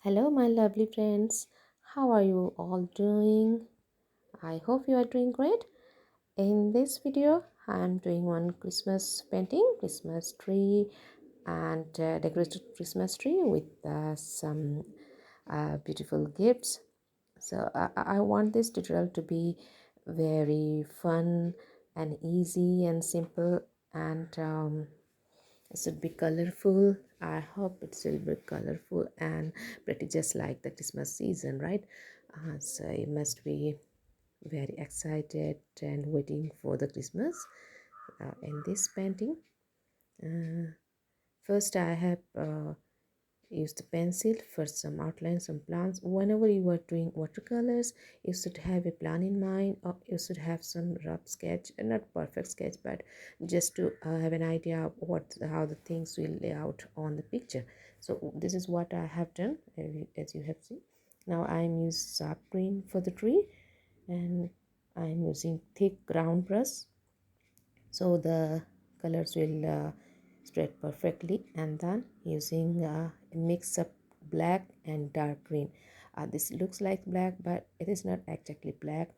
Hello, my lovely friends. How are you all doing? I hope you are doing great. In this video, I am doing one Christmas painting, Christmas tree, and decorated Christmas tree with some beautiful gifts. So I want this tutorial to be very fun and easy and simple, and it should be colorful. I hope it will be colorful and pretty, just like the Christmas season, right? So you must be very excited and waiting for the Christmas in this painting. uh, First I have use the pencil for some outlines, some plans. Whenever you are doing watercolors, you should have a plan in mind, or you should have some rough sketch, and not perfect sketch, but just to have an idea of how the things will lay out on the picture. So this is what I have done, as you have seen. Now I am using sharp green for the tree, and I am using thick round brush so the colors will spread perfectly, and then using a mix of black and dark green. This looks like black, but it is not exactly black.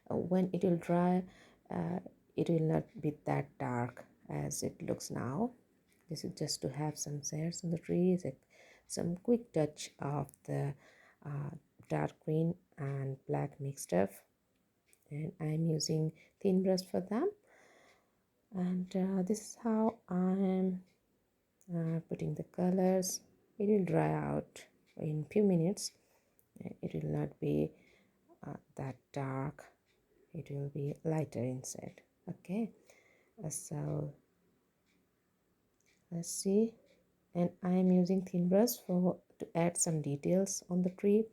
When it will dry, uh, it will not be that dark as it looks now. This is just to have some shades on the trees, some quick touch of the uh, dark green and black mixed up, and I'm using thin brush for them. And this is how I'm putting the colors. It will dry out in few minutes. It will not be that dark, it will be lighter inside. Okay, so let's see. And I am using thin brush for to add some details on the tree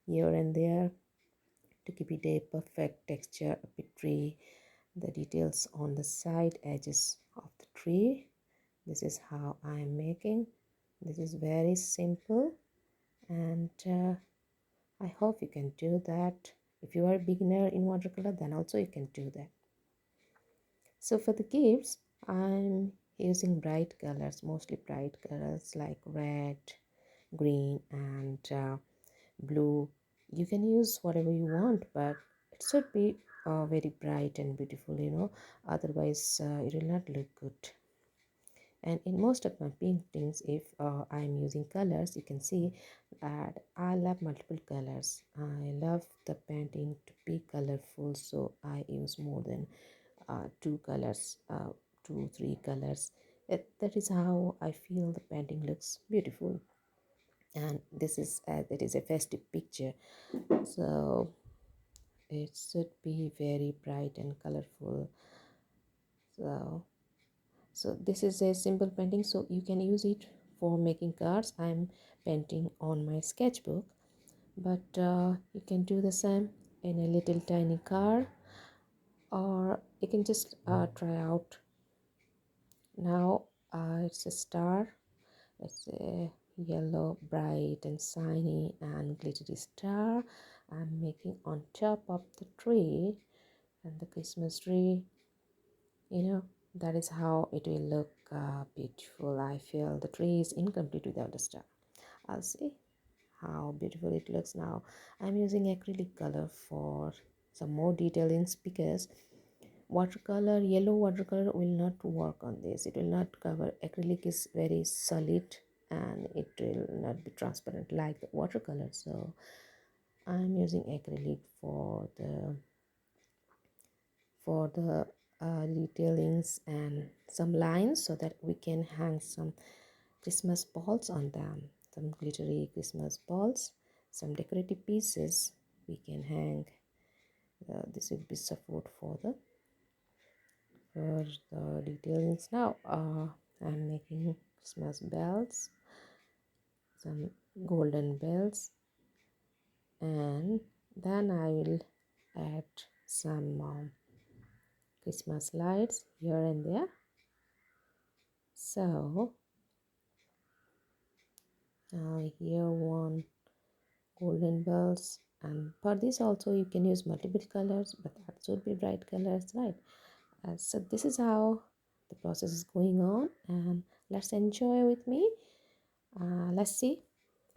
here and there, to give it a perfect texture of the tree. The details on the side edges of the tree, this is how I am making. This is very simple, and I hope you can do that. If you are a beginner in watercolor, then also you can do that. So for the gifts, I'm using bright colors, mostly bright colors like red, green, and blue. You can use whatever you want, but it should be very bright and beautiful, otherwise it will not look good. And in most of my paintings, if I'm using colors, you can see that I love multiple colors. I love the painting to be colorful, so I use more than two colors, 2 3 colors. That is how I feel the painting looks beautiful. And this is it is a festive picture, so it should be very bright and colorful. So this is a simple painting, so you can use it for making cards. I'm painting on my sketchbook, but you can do the same in a little tiny car, or you can just try out. Now it's a star. It's a yellow, bright and shiny and glittery star I'm making on top of the tree, and the Christmas tree, you know that is how it will look beautiful. I feel the tree is incomplete without a star. I'll see how beautiful it looks. Now I'm using acrylic color for some more detailings, because watercolor, yellow watercolor will not work on this. It will not cover. Acrylic is very solid and it will not be transparent like the watercolor, so I'm using acrylic for the detailings and some lines, so that we can hang some Christmas balls on them, some glittery Christmas balls, some decorative pieces we can hang. This will be support for the detailings. Now I'm making Christmas bells, some golden bells, and then I will add some Christmas lights here and there. So here one golden bells, and for this also you can use multiple colors, but that should be bright colors, right? So this is how the process is going on, and let's enjoy with me. Let's see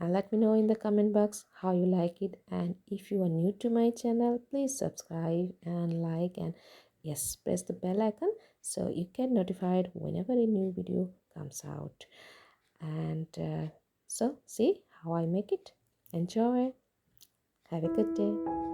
and let me know in the comment box how you like it. And if you are new to my channel, please subscribe and like, and yes, press the bell icon so you get notified whenever a new video comes out. And so see how I make it. Enjoy. Have a good day.